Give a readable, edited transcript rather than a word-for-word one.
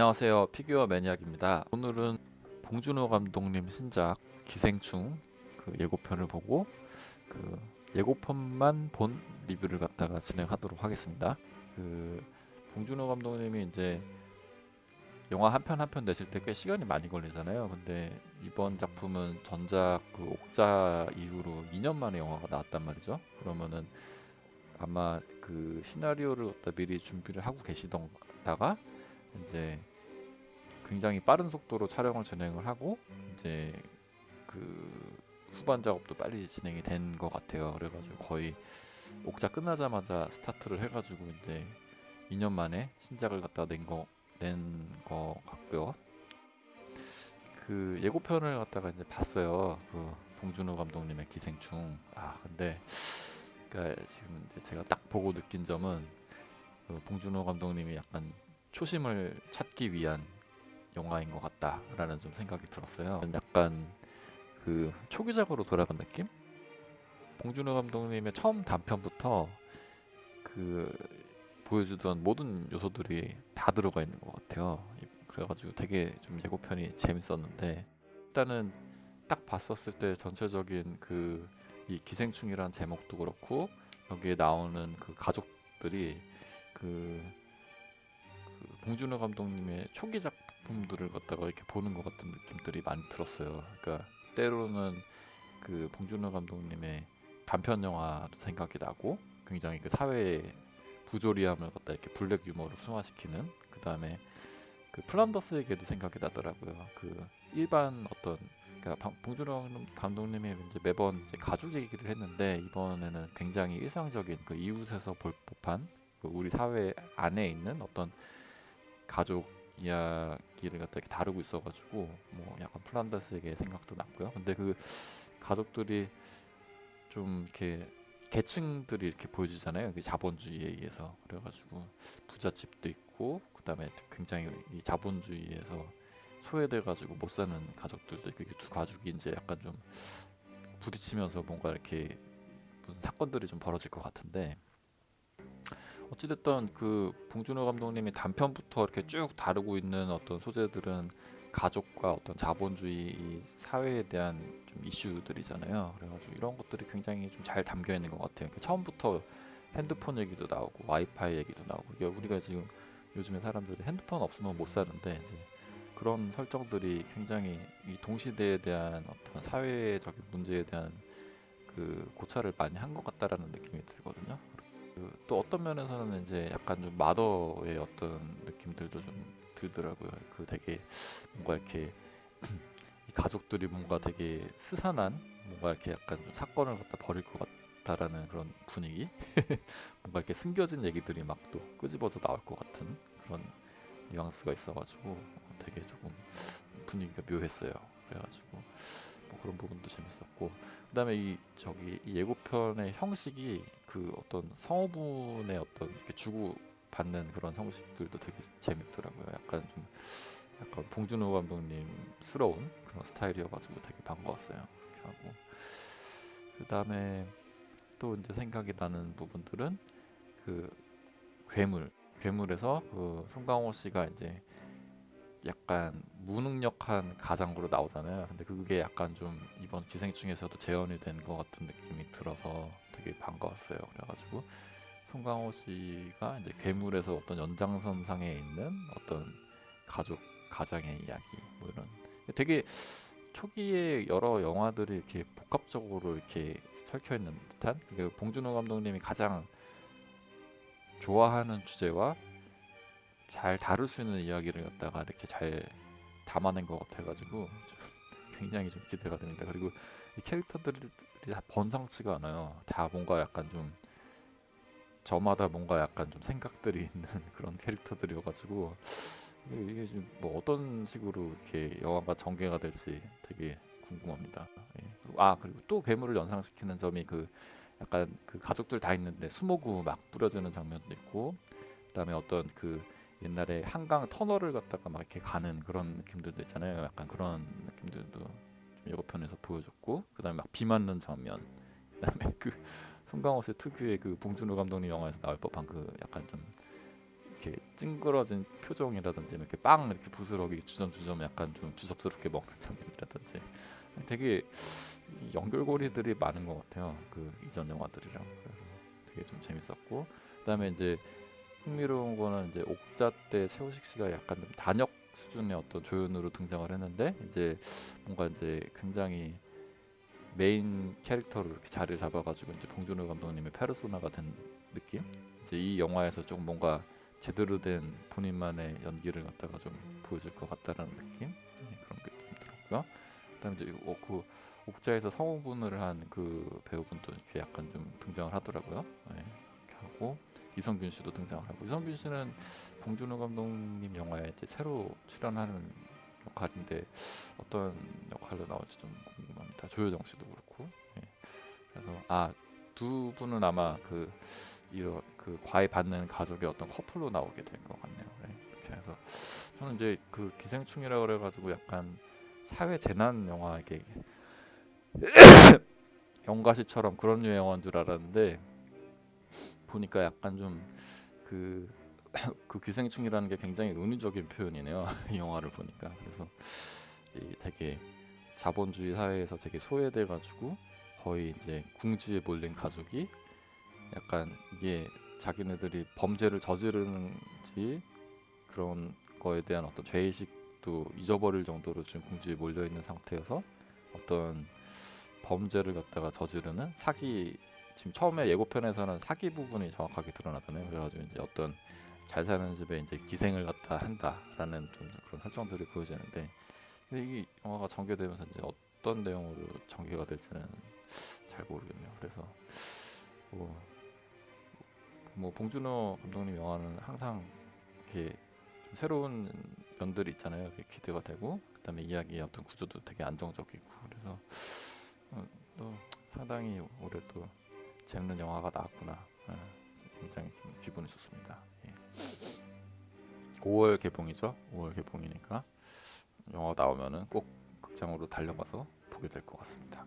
안녕하세요. 피규어 매니악입니다. 오늘은 봉준호 감독님 신작 기생충 그 예고편을 보고 그 예고편만 본 리뷰를 갖다가 진행하도록 하겠습니다. 그 봉준호 감독님이 이제 영화 한 편 한 편 내실 때 꽤 시간이 많이 걸리잖아요. 근데 이번 작품은 전작 그 옥자 이후로 2년 만에 영화가 나왔단 말이죠. 그러면은 아마 그 시나리오를 갖다 미리 준비를 하고 계시던다가 이제 굉장히 빠른 속도로 촬영을 진행을 하고 이제 그 후반 작업도 빨리 진행이 된 것 같아요. 그래가지고 거의 옥자 끝나자마자 스타트를 해가지고 이제 2년 만에 신작을 갖다 낸 거 같고요. 그 예고편을 갖다가 이제 봤어요. 그 봉준호 감독님의 기생충. 근데 그러니까 지금 이제 제가 딱 보고 느낀 점은 그 봉준호 감독님이 약간 초심을 찾기 위한 영화인 것 같다라는 좀 생각이 들었어요. 약간 그 초기작으로 돌아간 느낌? 봉준호 감독님의 처음 단편부터 그 보여주던 모든 요소들이 다 들어가 있는 것 같아요. 그래가지고 되게 좀 예고편이 재밌었는데 일단은 딱 봤었을 때 전체적인 그 이 기생충이라는 제목도 그렇고 여기에 나오는 그 가족들이 그 봉준호 감독님의 초기 작품들을 갖다가 이렇게 보는 것 같은 느낌들이 많이 들었어요. 그러니까 때로는 그 봉준호 감독님의 단편 영화도 생각이 나고 굉장히 그 사회의 부조리함을 갖다 이렇게 블랙 유머로 승화시키는 그 다음에 그 플란더스에게도 생각이 나더라고요. 그 일반 어떤 그러니까 봉준호 감독님이 이제 매번 이제 가족 얘기를 했는데 이번에는 굉장히 일상적인 그 이웃에서 볼 법한 그 우리 사회 안에 있는 어떤 가족 이야기를 갖다 이렇게 다루고 있어가지고 뭐 약간 플란다스에게 생각도 났고요. 근데 그 가족들이 좀 이렇게 계층들이 이렇게 보여지잖아요. 그 자본주의에 의해서 그래가지고 부잣집도 있고 그다음에 굉장히 이 자본주의에서 소외돼가지고 못 사는 가족들도 있고 이게 두 가족이 이제 약간 좀 부딪히면서 뭔가 이렇게 무슨 사건들이 좀 벌어질 것 같은데 어찌됐든 그 봉준호 감독님이 단편부터 이렇게 쭉 다루고 있는 어떤 소재들은 가족과 어떤 자본주의 이 사회에 대한 좀 이슈들이잖아요. 그래가지고 이런 것들이 굉장히 좀 잘 담겨 있는 것 같아요. 처음부터 핸드폰 얘기도 나오고 와이파이 얘기도 나오고 이게 우리가 지금 요즘에 사람들이 핸드폰 없으면 못 사는데 이제 그런 설정들이 굉장히 이 동시대에 대한 어떤 사회적인 문제에 대한 그 고찰을 많이 한 것 같다라는 느낌이 들거든요. 또 어떤 면에서는 이제 약간 좀 마더의 어떤 느낌들도 좀 들더라고요. 그 되게 뭔가 이렇게 이 가족들이 뭔가 되게 스산한 뭔가 이렇게 약간 좀 사건을 갖다 벌일 것 같다라는 그런 분위기 뭔가 이렇게 숨겨진 얘기들이 막 또 끄집어져 나올 것 같은 그런 뉘앙스가 있어가지고 되게 조금 분위기가 묘했어요. 그래가지고 뭐 그런 부분도 재밌었고 그다음에 이 예고편의 형식이 그 어떤 성우분의 어떤 이렇게 주고 받는 그런 형식들도 되게 재밌더라고요. 약간 봉준호 감독님스러운 그런 스타일이어가지고 되게 반가웠어요. 그렇게 하고 그다음에 또 이제 생각이 나는 부분들은 그 괴물에서 그 송강호 씨가 이제 약간 무능력한 가장으로 나오잖아요. 근데 그게 약간 좀 이번 기생충에서도 재현이 된 것 같은 느낌이 들어서 되게 반가웠어요. 그래가지고 송강호 씨가 이제 괴물에서 어떤 연장선상에 있는 어떤 가장의 이야기 뭐 이런 되게 초기에 여러 영화들이 이렇게 복합적으로 이렇게 설켜 있는 듯한 그리고 봉준호 감독님이 가장 좋아하는 주제와 잘 다룰 수 있는 이야기를 갖다가 이렇게 잘 담아낸 것 같아가지고 굉장히 좀 기대가 됩니다. 그리고 이 캐릭터들이 다 번상치가 않아요. 다 뭔가 약간 좀 저마다 뭔가 약간 좀 생각들이 있는 그런 캐릭터들이어가지고 이게 지금 뭐 어떤 식으로 이렇게 영화가 전개가 될지 되게 궁금합니다. 예. 그리고 또 괴물을 연상시키는 점이 그 약간 그 가족들 다 있는데 수모구 막 뿌려주는 장면도 있고 그다음에 어떤 그 옛날에 한강 터널을 갖다가 막 이렇게 가는 그런 느낌들도 있잖아요. 약간 그런 느낌들도 좀 예고편에서 보여줬고 그다음에 막 비 맞는 장면 그다음에 그 송강호 씨 특유의 그 봉준호 감독님 영화에서 나올 법한 그 약간 좀 이렇게 찡그러진 표정이라든지 이렇게 빵 이렇게 부스러기 주섬주섬 약간 좀 주섭스럽게 먹는 장면이라든지 되게 이 연결고리들이 많은 것 같아요. 그 이전 영화들이랑. 그래서 되게 좀 재밌었고 그다음에 이제 흥미로운 거는 이제 옥자 때 최우식 씨가 약간 좀 단역 수준의 어떤 조연으로 등장을 했는데 이제 뭔가 이제 굉장히 메인 캐릭터로 이렇게 자리를 잡아가지고 이제 봉준호 감독님의 페르소나가 된 느낌. 이제 이 영화에서 좀 뭔가 제대로 된 본인만의 연기를 갖다가 좀 보여줄 것 같다라는 느낌. 그런 게 좀 들었고요. 그다음에 이제 그 옥자에서 성우분을 한 그 배우분도 이렇게 약간 좀 등장을 하더라고요. 이렇게 하고 이성균 씨도 등장을 하고 이성균 씨는 봉준호 감독님 영화에 이제 새로 출연하는 역할인데 어떤 역할로 나올지 좀 궁금합니다. 조효정 씨도 그렇고. 그래서 두 분은 아마 그 이런 그 과외 받는 가족의 어떤 커플로 나오게 될 것 같네요. 그렇게 해서 저는 이제 그 기생충이라 그래가지고 약간 사회 재난 영화 이게 영가시처럼 그런 류의 영화인 줄 알았는데 보니까 약간 좀그 그 기생충이라는 게 굉장히 은유적인 표현이네요. 이 영화를 보니까. 그래서 이 되게 자본주의 사회에서 되게 소외돼 가지고 거의 이제 궁지에 몰린 가족이 약간 이게 자기네들이 범죄를 저지르는지 그런 거에 대한 어떤 죄의식도 잊어버릴 정도로 지금 궁지에 몰려 있는 상태여서 어떤 범죄를 갖다가 저지르는 사기, 지금 처음에 예고편에서는 사기 부분이 정확하게 드러나잖아요. 그래가지고 이제 어떤 잘 사는 집에 이제 기생을 갖다 한다라는 좀 그런 설정들이 보여지는데 근데 이 영화가 전개되면서 이제 어떤 내용으로 전개가 될지는 잘 모르겠네요. 그래서 뭐, 뭐 봉준호 감독님 영화는 항상 이렇게 좀 새로운 면들이 있잖아요. 그게 기대가 되고 그다음에 이야기의 어떤 구조도 되게 안정적이고 그래서 또 상당히 올해 또 재밌는 영화가 나왔구나. 굉장히 좀 기분이 좋습니다. 5월 개봉이죠. 5월 개봉이니까 영화 나오면은 꼭 극장으로 달려가서 보게 될 것 같습니다.